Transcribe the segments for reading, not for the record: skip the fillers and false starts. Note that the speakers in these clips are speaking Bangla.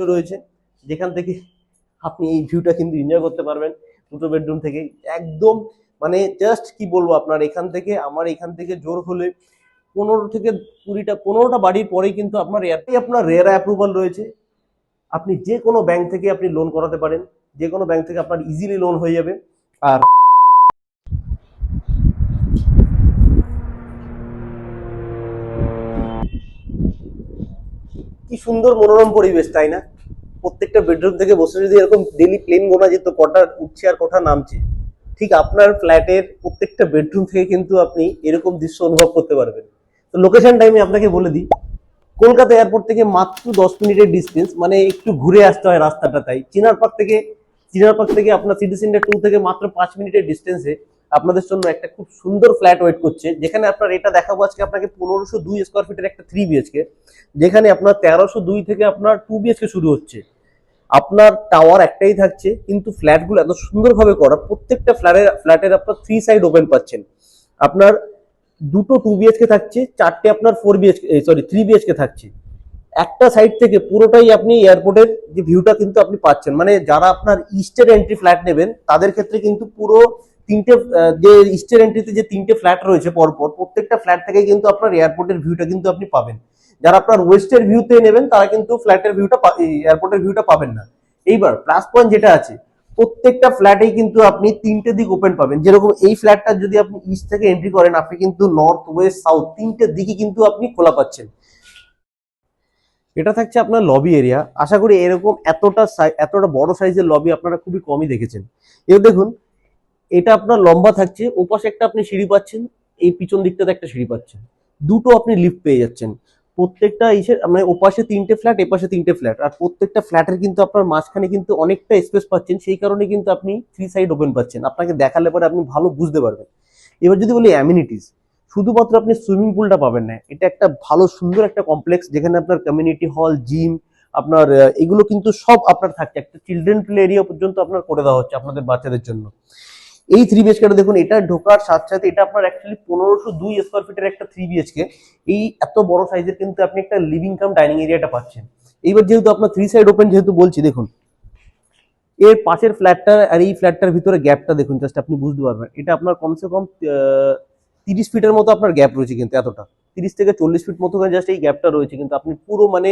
উইন্ডো রয়েছে, যেখান থেকে আপনি এই ভিউটা কিন্তু এনজয় করতে পারবেন দুটো বেডরুম থেকে একদম। মানে জাস্ট কি বলবো আপনার, এখান থেকে জোর হলে 15টা বাড়ির পরেই কিন্তু আপনার রেরা অ্যাপ্রুভাল রয়েছে। আপনি যে কোনো ব্যাংক থেকে আপনি লোন করাতে পারেন, যে কোনো ব্যাংক থেকে আপনার ইজিলি লোন হয়ে যাবে। আর কি সুন্দর মনোরম পরিবেশ, তাই না? প্রত্যেকটা বেডরুম থেকে বসে যদি এরকম ডেলি প্লেন গোনা যেত কটা উঠছে আর কটা নামছে, ঠিক আপনার ফ্ল্যাটের প্রত্যেকটা বেডরুম থেকে কিন্তু আপনি এরকম দৃশ্য অনুভব করতে পারবেন। তো লোকেশনটা আমি আপনাকে বলে দিই, কলকাতা এয়ারপোর্ট থেকে মাত্র 10 মিনিটের ডিস্টেন্স, মানে একটু ঘুরে আসতে হয় রাস্তাটা। তাই চিনার পার্ক থেকে আপনার সিটি সেন্টার 2 থেকে মাত্র 5 মিনিটের ডিস্টেন্সে আপনাদের জন্য একটা খুব সুন্দর ফ্ল্যাট ওয়েট করছে, যেখানে আপনার এটা দেখাবো আজকে আপনাকে 1502 স্কোয়ার ফিটের একটা 3 বিএচকে, যেখানে আপনার 1302 থেকে আপনার 2 বিএচকে শুরু হচ্ছে। আপনার টাওয়ার একটাই থাকছে, কিন্তু ফ্ল্যাটগুলো এত সুন্দরভাবে করা, প্রত্যেকটা ফ্ল্যাটের আপনার 3 সাইড ওপেন পাচ্ছেন। আপনার দুটো 2 বিএচকে থাকছে, চারটে আপনার 3 বিএচকে থাকছে। একটা সাইড থেকে পুরোটাই আপনি এয়ারপোর্টের যে ভিউটা কিন্তু আপনি পাচ্ছেন। মানে যারা আপনার ইস্টের এন্ট্রি ফ্ল্যাট নেবেন তাদের ক্ষেত্রে কিন্তু পুরো তিনটে যে ইস্টের এন্ট্রিতে যে 3টে ফ্ল্যাট রয়েছে পরপর, প্রত্যেকটা ফ্ল্যাট থেকে কিন্তু আপনার এয়ারপোর্টের ভিউটা কিন্তু আপনি পাবেন। যারা আপনার ওয়েস্টের ভিউতে নেবেন তারা কিন্তু এয়ারপোর্টের ভিউটা পাবেন না। এইবার প্লাস পয়েন্ট যেটা আছে, প্রত্যেকটা ফ্ল্যাটেই কিন্তু আপনি 3টে দিক ওপেন পাবেন। যেরকম এই ফ্ল্যাটটা যদি আপনি ইস্ট থেকে এন্ট্রি করেন, আপনি কিন্তু নর্থ, ওয়েস্ট, সাউথ 3টে দিকই কিন্তু আপনি খোলা পাচ্ছেন। এটা থাকছে আপনার লবি এরিয়া। আশা করি এরকম এতটা বড় সাইজের লবি আপনারা খুবই কমই দেখেছেন। এবার দেখুন, এটা আপনার লম্বা থাকছে, ওপাশে একটা আপনি সিঁড়ি পাচ্ছেন, এই পিছন দিকটাতে একটা সিঁড়ি পাচ্ছেন, দুটো আপনি লিফট পেয়ে যাচ্ছেন। প্রত্যেকটা মানে ওপাশে 3টে ফ্ল্যাট, এপাশে 3টে ফ্ল্যাট, আর প্রত্যেকটা ফ্ল্যাটের কিন্তু আপনার মাঝখানে কিন্তু অনেকটা স্পেস পাচ্ছেন। সেই কারণে কিন্তু আপনি 3 সাইড ওপেন পাচ্ছেন। আপনাকে দেখালে পরে আপনি ভালো বুঝতে পারবেন। এবার যদি বলি অ্যামিনিটিস, শুধুমাত্র আপনি সুইমিং পুলটা পাবেন না, এটা একটা ভালো সুন্দর একটা কমপ্লেক্স, যেখানে আপনার কমিউনিটি হল, জিম, আপনার এগুলো কিন্তু সব আপনার থাকছে। একটা চিলড্রেন প্লে এরিয়া পর্যন্ত আপনার করে দেওয়া হচ্ছে আপনাদের বাচ্চাদের জন্য। এই 3 বিএচকে দেখুন, এটা ঢোকার সাথে সাথে এটা আপনার অ্যাকচুয়ালি 1502 স্কোয়ার ফিটের একটা 3 বিএচকে। এই এত বড় সাইজের কিন্তু আপনি একটা লিভিং কাম ডাইনিং এরিয়াটা পাচ্ছেন। এইবার যেহেতু আপনার 3 সাইড ওপেন যেহেতু বলছি, দেখুন এর পাশের ফ্ল্যাটটা আর এই ফ্ল্যাটটার ভিতরে গ্যাপটা দেখুন, জাস্ট আপনি বুঝতে পারবেন। এটা আপনার কমসে কম 30 ফিটের মতো আপনার গ্যাপ রয়েছে, কিন্তু এতটা 30 থেকে 40 ফিট মতো জাস্ট এই গ্যাপটা রয়েছে। কিন্তু আপনি পুরো মানে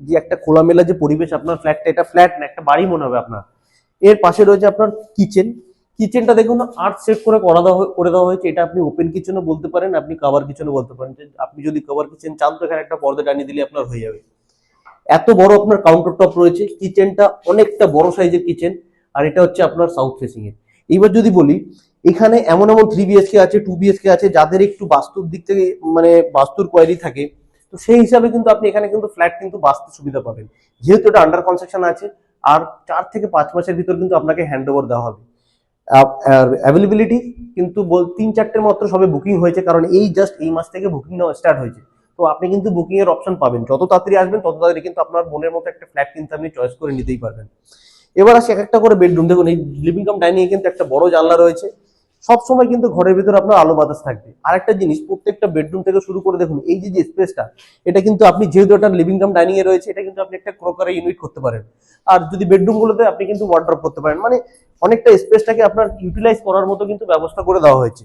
যে একটা খোলামেলা যে পরিবেশ আপনার ফ্ল্যাটটা, এটা ফ্ল্যাট না, একটা বাড়ি মনে হবে আপনার। এর পাশে রয়েছে আপনার কিচেনটা দেখুন আর্ট সেট করে দেওয়া হয়েছে। এটা আপনি ওপেন কিচেনও বলতে পারেন, আপনি কভার কিচেনও বলতে পারেন। আপনি যদি কভার কিচেন চান তো এখানে একটা পর্দা টানিয়ে দিলে আপনার হয়ে যাবে। এত বড় আপনার কাউন্টার টপ রয়েছে, কিচেনটা অনেকটা বড় সাইজের কিচেন, আর এটা হচ্ছে আপনার সাউথ ফেসিং এর। এইবার যদি বলি, এখানে এমন 3 বিএচকে আছে, 2 বিএচকে আছে, যাদের একটু বাস্তুর দিক থেকে মানে বাস্তুর কোয়ারি থাকে, তো সেই হিসাবে কিন্তু আপনি এখানে কিন্তু ফ্ল্যাট কিন্তু বাস্তু সুবিধা পাবেন, যেহেতু এটা আন্ডার কনস্ট্রাকশন আছে। আর 4 থেকে 5 মাসের ভিতর কিন্তু আপনাকে হ্যান্ড ওভার দেওয়া হবে। আর অ্যাভেলেবিলিটি কিন্তু 3-4টের মাত্র সবে বুকিং হয়েছে, কারণ এই জাস্ট এই মাস থেকে বুকিং নেওয়া স্টার্ট হয়েছে। তো আপনি কিন্তু বুকিং এর অপশন পাবেন, যত তাড়াতাড়ি আসবেন তত তাড়াতাড়ি কিন্তু আপনার মনের মতো একটা ফ্ল্যাট কিন্তু আপনি চয়েস করে নিতেই পারবেন। এবার আসি এক একটা করে বেডরুম। দেখুন এই লিভিং কাম ডাইনিং এ কিন্তু একটা বড় জানলা রয়েছে, সবসময় কিন্তু ঘরের ভিতরে আপনার আলো বাতাস থাকবে। আরেকটা জিনিস, প্রত্যেকটা বেডরুম থেকে শুরু করে দেখুন এই যে স্পেসটা, এটা কিন্তু আপনি যেহেতু একটা লিভিং কাম ডাইনিং এ রয়েছে, এটা কিন্তু আপনি একটা ক্রকারি ইউনিট করতে পারেন। আর যদি বেডরুম গুলোতে আপনি কিন্তু ওয়ার্ড্রপ করতে পারেন, মানে অনেকটা স্পেসটাকে আপনার ইউটিলাইজ করার মতো কিন্তু ব্যবস্থা করে দেওয়া হয়েছে।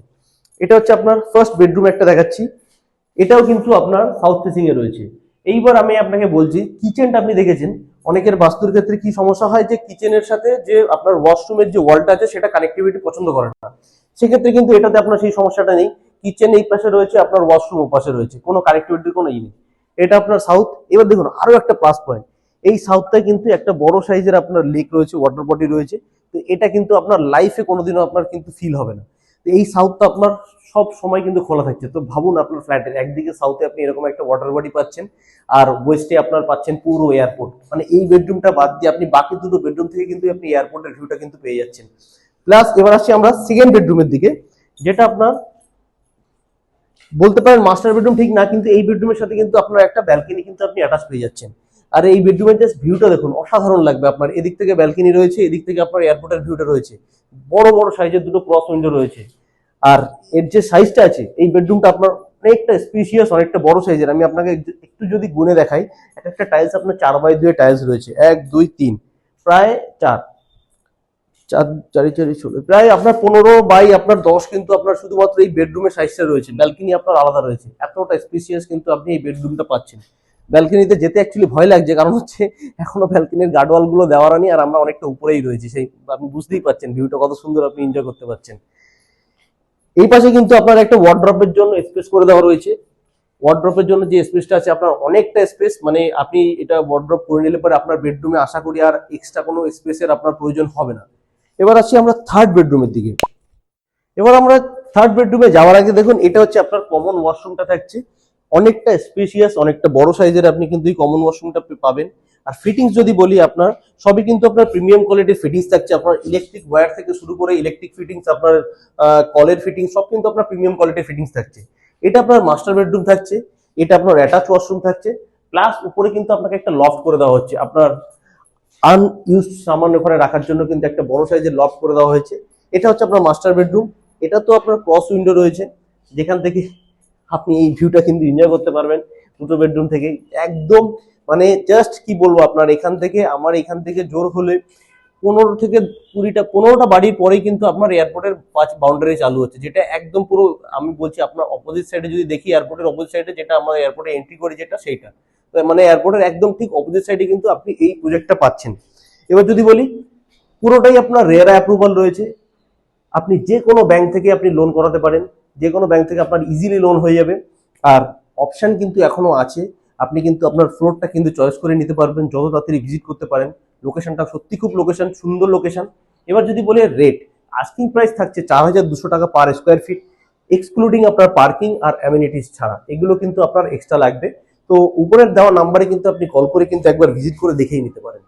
এটা হচ্ছে আপনার ফার্স্ট বেডরুম একটা দেখাচ্ছি, এটাও কিন্তু আপনার সাউথ ফেসিং এ রয়েছে। এইবার আমি আপনাকে বলছি, কিচেনটা আপনি দেখেছেন অনেকের বাস্তুর ক্ষেত্রে কি সমস্যা হয়, যে কিচেনের সাথে যে আপনার ওয়াশরুমের যে ওয়ালটা আছে সেটা কানেক্টিভিটি পছন্দ করে না। সেক্ষেত্রে কিন্তু এটাতে আপনার সেই সমস্যাটা নেই। কিচেন এই পাশে রয়েছে, আপনার ওয়াশরুম ও পাশে রয়েছে, কোনো কানেক্টিভিটির কোনো নেই। এটা আপনার সাউথ। এবার দেখুন আরো একটা প্লাস পয়েন্ট, এই সাউথটায় কিন্তু একটা বড় সাইজের আপনার লেক রয়েছে, ওয়াটার বডি রয়েছে। তো এটা কিন্তু আপনার লাইফে কোনোদিনও আপনার কিন্তু ফিল হবে না। তো এই সাউথটা আপনার সব সময় কিন্তু খোলা থাকছে। তো ভাবুন, আপনার ফ্ল্যাটের একদিকে সাউথে আপনি এরকম একটা ওয়াটার বডি পাচ্ছেন, আর ওয়েস্টে আপনার পাচ্ছেন পুরো এয়ারপোর্ট। মানে এই বেডরুমটা বাদ দিয়ে আপনি বাকি দুটো বেডরুম থেকে কিন্তু আপনি এয়ারপোর্টের ভিউটা কিন্তু পেয়ে যাচ্ছেন। প্লাস এবার আসছি আমরা সেকেন্ড বেডরুমের দিকে, যেটা আপনার বলতে পারেন মাস্টার বেডরুম ঠিক না, কিন্তু এই বেডরুমের সাথে কিন্তু আপনার একটা ব্যালকনি কিন্তু আপনি অ্যাটাচ পেয়ে যাচ্ছেন। আর এই বেডরুমের জাস্ট ভিউটা দেখুন, অসাধারণ লাগবে আপনার। এদিক থেকে ব্যালকনি রয়েছে, এদিক থেকে আপনার এয়ারপোর্টের ভিউটা রয়েছে, বড় বড় সাইজের দুটো ক্রস উইন্ডো রয়েছে। আর এর যে সাইজটা আছে, এই বেডরুমটা আপনার অনেকটা স্পেশিয়াস, অনেকটা বড় সাইজের। আমি আপনাকে একটু যদি গুনে দেখাই, একটা টাইলস আপনার 4x2 টাইলস রয়েছে, 1 2 3, প্রায় 4 4 4 4 প্রায় আপনার 15x10 কিন্তু আপনার শুধুমাত্র এই বেডরুমের সাইজটা রয়েছে। ব্যালকনি আপনার আলাদা রয়েছে, এতটা স্পেশিয়াস কিন্তু আপনি এই বেডরুমটা পাচ্ছেন। ব্যালকনিতে যেতে অ্যাকচুয়ালি ভয় লাগছে, কারণ হচ্ছে এখনো ব্যালকনির গার্ডওয়াল গুলো দেওয়া নেই, আর আমরা অনেকটা উপরেই রয়েছি, সেই আপনি বুঝতেই পাচ্ছেন ভিউটা কত সুন্দর আপনি এনজয় করতে পারছেন। এই পাশে কিন্তু আপনার একটা ওয়ার্ড্রপের জন্য স্পেস করে দেওয়া রয়েছে। ওয়ার্ড্রপের জন্য যে স্পেসটা আছে আপনার অনেকটা স্পেস, মানে আপনি এটা ওয়ার্ড্রপ করে নিলে পরে আপনার বেডরুমে আশা করি আর এক্সট্রা কোনো স্পেসের আপনার প্রয়োজন হবে না। এবার আসছি আমরা থার্ড বেডরুমের দিকে। এবার আমরা থার্ড বেডরুমে যাওয়ার আগে দেখুন, এটা হচ্ছে আপনার কমন ওয়াশরুমটা থাকছে, অনেকটা স্পেশিয়াস, অনেকটা বড় সাইজের আপনি কিন্তু এই কমন ওয়াশরুমটা পাবেন। আর ফিটিংস যদি বলি, আপনার সবই কিন্তু আপনার প্রিমিয়াম কোয়ালিটির ফিটিংস থাকছে। আপনার ইলেকট্রিক ওয়্যার থেকে শুরু করে ইলেকট্রিক ফিটিংস, আপনার কলের ফিটিংস সব কিন্তু আপনার প্রিমিয়াম কোয়ালিটির ফিটিংস থাকছে। এটা আপনার মাস্টার বেডরুম থাকছে, এটা আপনার অ্যাটাচ ওয়াশরুম থাকছে, প্লাস উপরে কিন্তু আপনাকে একটা লফট করে দেওয়া হচ্ছে, আপনার আনইউজ সামান ওখানে রাখার জন্য কিন্তু একটা বড় সাইজের লফট করে দেওয়া হয়েছে। এটা হচ্ছে আপনার মাস্টার বেডরুম। এটা তো আপনার ক্রস উইন্ডো রয়েছে, যেখান থেকে আপনি এই ভিউটা কিন্তু এনজয় করতে পারবেন দুটো বেডরুম থেকে একদম। মানে জাস্ট কি বলবো, আপনার এখান থেকে জোর হলে 15টা বাড়ির পরেই কিন্তু আপনার এয়ারপোর্টের 5 বাউন্ডারি চালু হচ্ছে, যেটা একদম পুরো, আমি বলছি আপনার অপোজিট সাইডে যদি দেখি, এয়ারপোর্টের অপোজিট সাইডে যেটা আমরা এয়ারপোর্টে এন্ট্রি করি যেটা, সেইটা মানে এয়ারপোর্টের একদম ঠিক অপোজিট সাইডে কিন্তু আপনি এই প্রজেক্টটা পাচ্ছেন। এবার যদি বলি, পুরোটাই আপনার রেরা অ্যাপ্রুভাল রয়েছে। আপনি যে কোনো ব্যাংক থেকে আপনি লোন করাতে পারেন, যে কোনো ব্যাংক থেকে আপনার ইজিলি লোন হয়ে যাবে। আর অপশন কিন্তু এখনো আছে, আপনি কিন্তু আপনার ফ্লোরটা কিন্তু চয়েস করে নিতে পারবেন, যত তাড়াতাড়ি ভিজিট করতে পারেন। লোকেশনটা সত্যি খুব সুন্দর লোকেশন। এবার যদি বলি রেট, আস্কিং প্রাইস থাকছে 4200 টাকা পার স্কোয়ার ফিট, এক্সক্লুডিং আপনার পার্কিং আর অ্যামিনিটিস ছাড়া। এগুলো কিন্তু আপনার এক্সট্রা লাগবে। তো উপরের দেওয়া নাম্বারে কিন্তু আপনি কল করে কিন্তু একবার ভিজিট করে দেখেই নিতে পারেন।